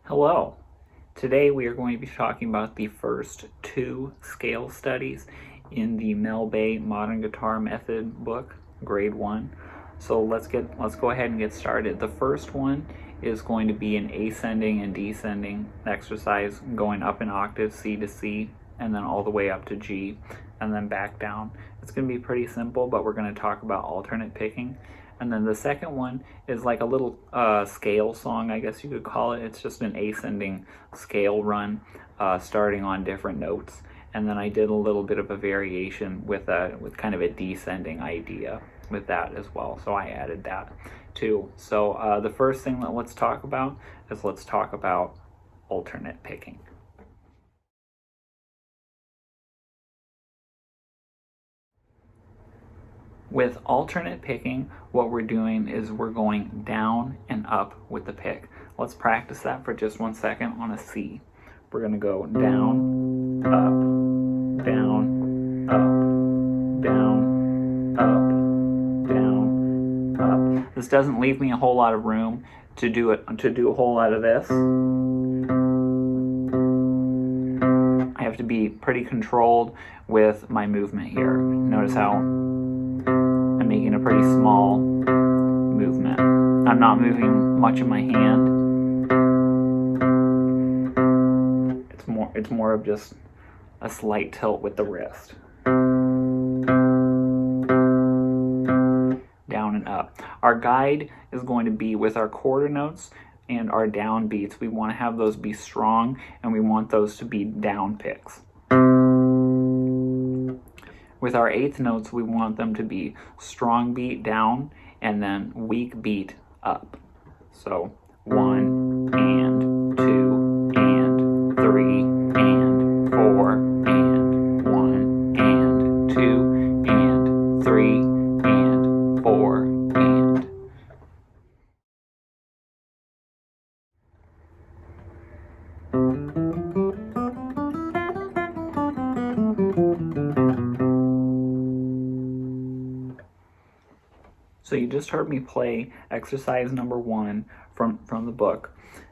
Hello. Today we are going to be talking about the first two scale studies in the Mel Bay Modern Guitar Method book, grade 1. So let's go ahead and get started. The first one is going to be an ascending and descending exercise, going up an octave, C to C, and then all the way up to G, and then back down. It's going to be pretty simple, but we're going to talk about alternate picking. And then the second one is like a little scale song, I guess you could call it. It's just an ascending scale run, starting on different notes. And then I did a little bit of a variation with kind of a descending idea with that as well. So I added that too. So the first thing that let's talk about alternate picking. With alternate picking, what we're doing is we're going down and up with the pick. Let's practice that for just 1 second on a C. We're going to go down, up, down, up, down, up, down, up. This doesn't leave me a whole lot of room to do a whole lot of this. I have to be pretty controlled with my movement here. Notice how I'm making a pretty small movement. I'm not moving much of my hand. It's more of just a slight tilt with the wrist. Down and up. Our guide is going to be with our quarter notes and our down beats. We want to have those be strong, and we want those to be down picks. With our eighth notes, we want them to be strong beat down and then weak beat up. So 1 and 2 and 3 and 4 and 1 and 2 and 3 and 4 and. So you just heard me play exercise number 1 from the book.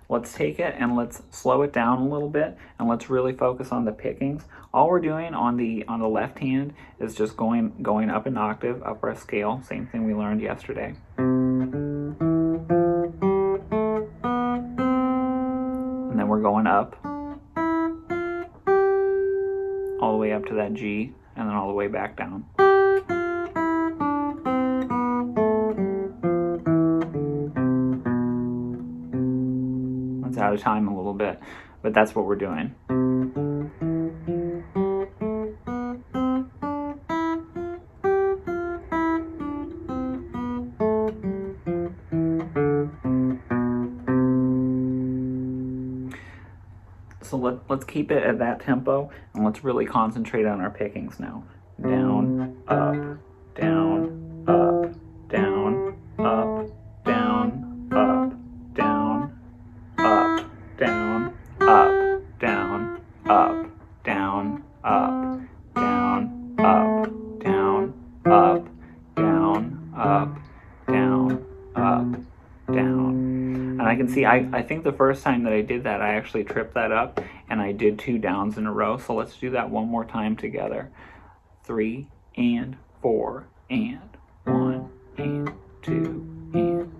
Let's take it and let's slow it down a little bit, and let's really focus on the pickings. All we're doing on the left hand is just going up an octave, up our scale, same thing we learned yesterday. And then we're going up all the way up to that G, and then all the way back down. Out of time a little bit, but that's what we're doing. So let's keep it at that tempo, and let's really concentrate on our pickings now. Down, up, down, up, down, up, down, up, down, up, down, up, down, up, down, up, down, up, down, up, down, up, down, up, down. And I can see, I think the first time that I did that, I actually tripped that up, and I did 2 downs in a row. So let's do that one more time together. 3 and 4 and 1 and 2 and.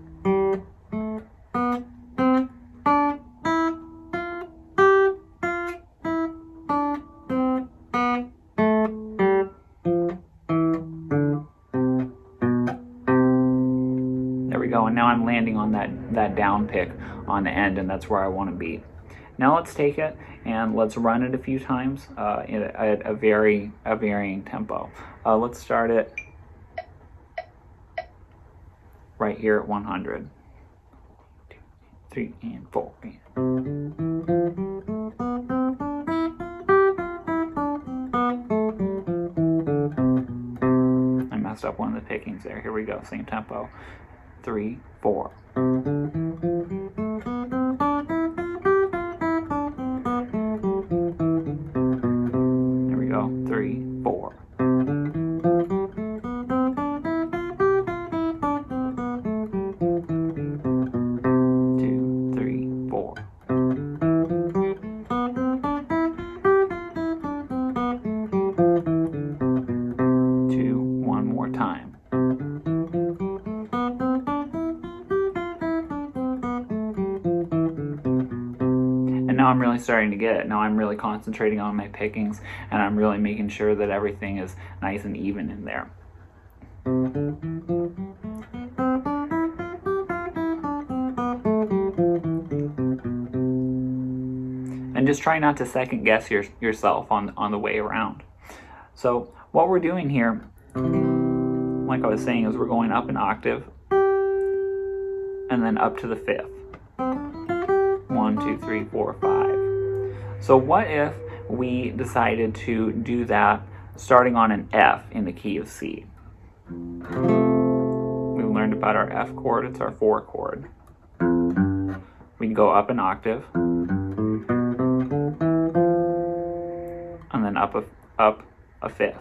Go, and now I'm landing on that down pick on the end, and that's where I want to be. Now let's take it and let's run it a few times at a varying tempo. Let's start it right here at 100. 2, 3 and 4 and. mixed up one of the pickings there. Here we go, same tempo. 3, 4. There we go, 3, 4. Time. And now I'm really starting to get it. Now I'm really concentrating on my pickings, and I'm really making sure that everything is nice and even in there. And just try not to second guess yourself on the way around. So what we're doing here, like I was saying, is we're going up an octave and then up to the 5th. 1, 2, 3, 4, 5. So what if we decided to do that starting on an F in the key of C? We learned about our F chord, it's our 4 chord. We'd go up an octave and then up a 5th.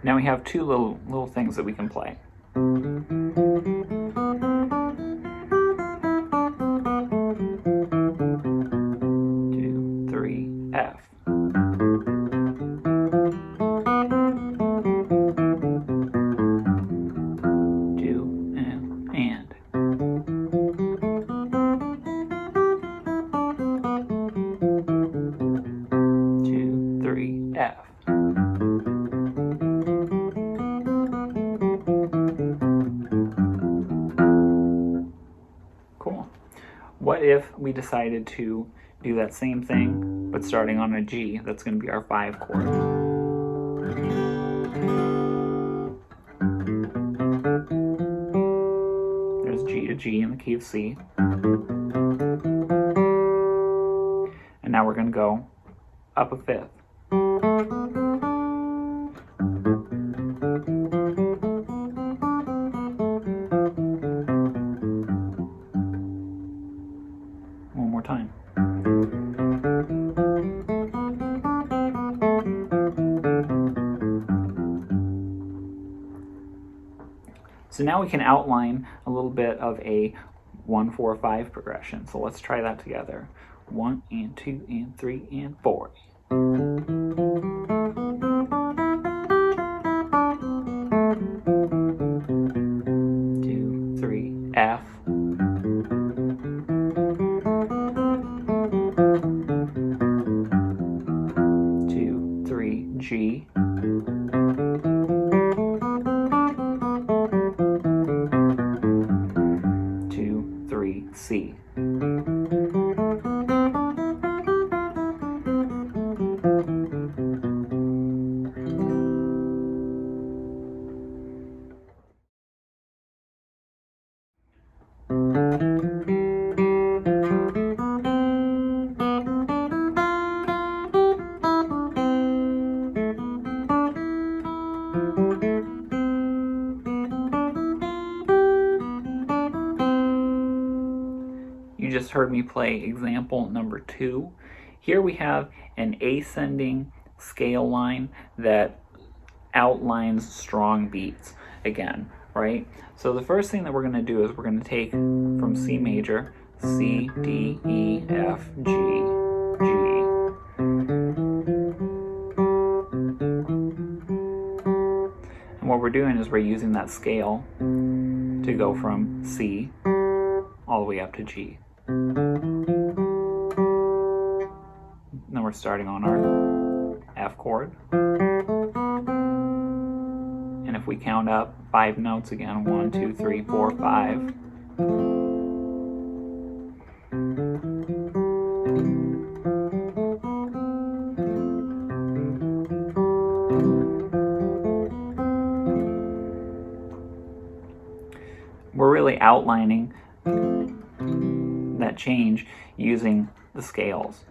Now we have two little things that we can play. 2, 3, F. 2 and. 2, 3, F. Cool. What if we decided to do that same thing, but starting on a G? That's going to be our 5 chord. There's G to G in the key of C. And now we're going to go up a 5th. One more time. So now we can outline a little bit of a 1, 4, 5 progression. So let's try that together. 1 and 2 and 3 and 4. 2, 3, F. 2, 3, G. 2, 3, C. You just heard me play example number 2. Here we have an ascending scale line that outlines strong beats again, right? So the first thing that we're going to do is we're going to take from C major, C, D, E, F, G, G. And what we're doing is we're using that scale to go from C all the way up to G. Then we're starting on our F chord. And if we count up 5 notes again, 1, 2, 3, 4, 5. outlining that change using the scales.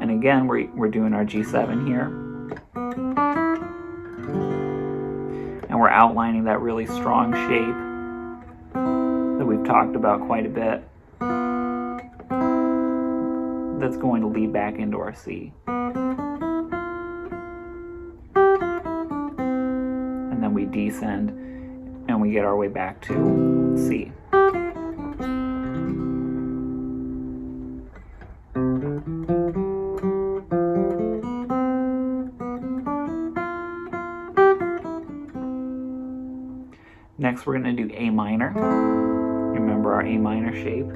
And again, we're doing our G7 here. And we're outlining that really strong shape that we've talked about quite a bit. That's going to lead back into our C. And then we descend and we get our way back to C. Next we're going to do A minor. Remember our A minor shape.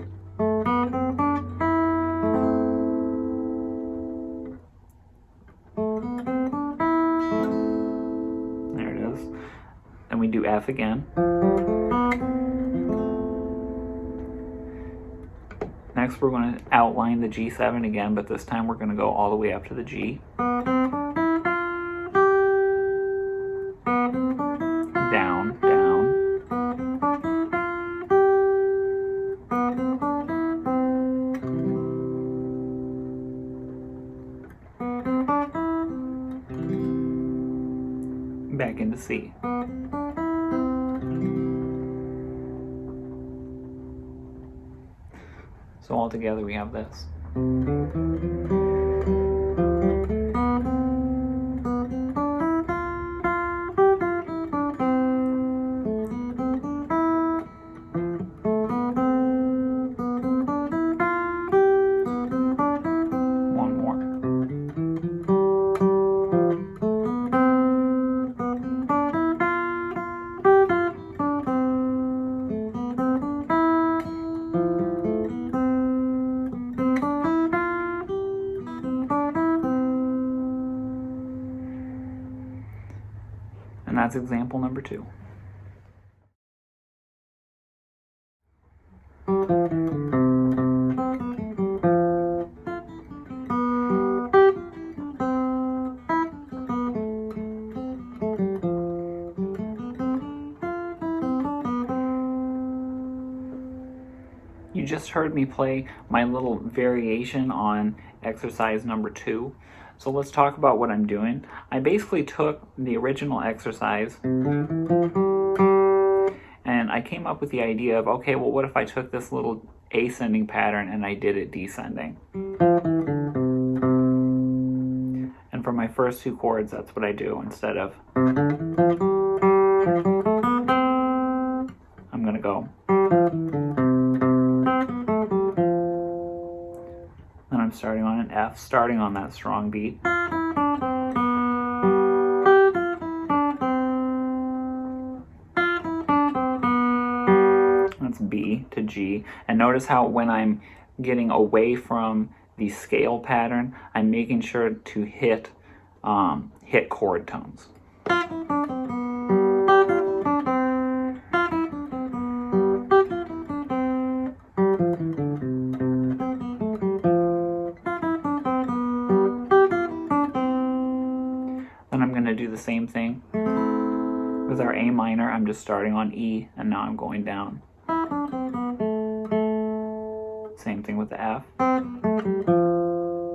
There it is. Then we do F again. Next we're going to outline the G7 again, but this time we're going to go all the way up to the G. Down, down. Back into C. So all together we have this. One more. And that's example number 2. You just heard me play my little variation on exercise number 2. So let's talk about what I'm doing. I basically took the original exercise and I came up with the idea of, okay, well, what if I took this little ascending pattern and I did it descending? And for my first 2 chords, that's what I do. Instead of, I'm going to go. Then I'm starting on an F, starting on that strong beat. That's B to G. And notice how when I'm getting away from the scale pattern, I'm making sure to hit chord tones. Then I'm going to do the same thing with our A minor. I'm just starting on E and now I'm going down. Same thing with the F.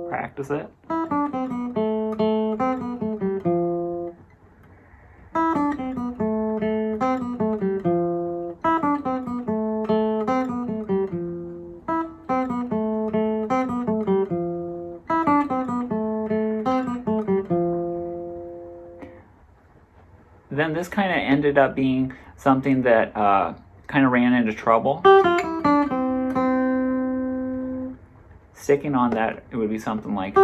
Practice it. Then this kind of ended up being something that kind of ran into trouble. Sticking on that, it would be something like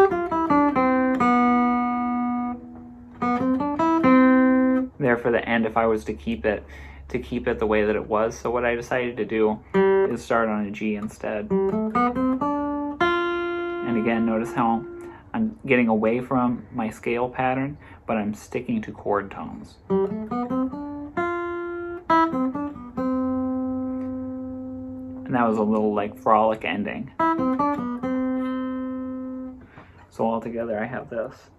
there for the end if I was to keep it the way that it was. So what I decided to do is start on a G instead. And again, notice how I'm getting away from my scale pattern, but I'm sticking to chord tones. And that was a little like frolic ending. So all together I have this.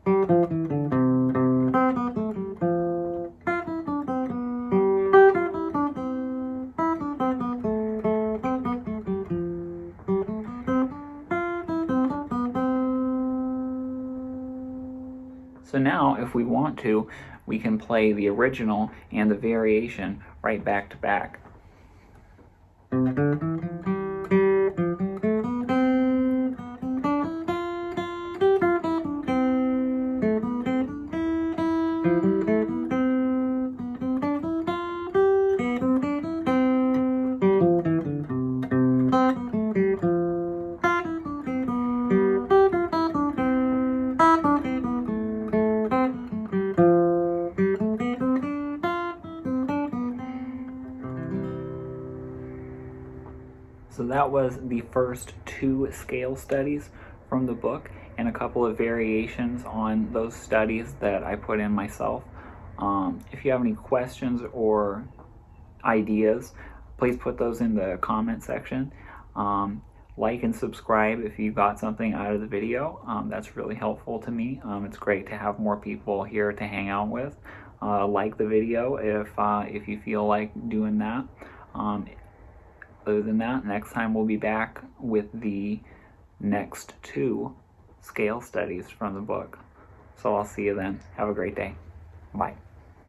So now, if we want to, we can play the original and the variation right back to back. So that was the first 2 scale studies from the book and a couple of variations on those studies that I put in myself. If you have any questions or ideas, please put those in the comment section. Like and subscribe if you got something out of the video. That's really helpful to me. It's great to have more people here to hang out with. Like the video if you feel like doing that. Other than that, next time we'll be back with the next 2 scale studies from the book. So I'll see you then. Have a great day. Bye.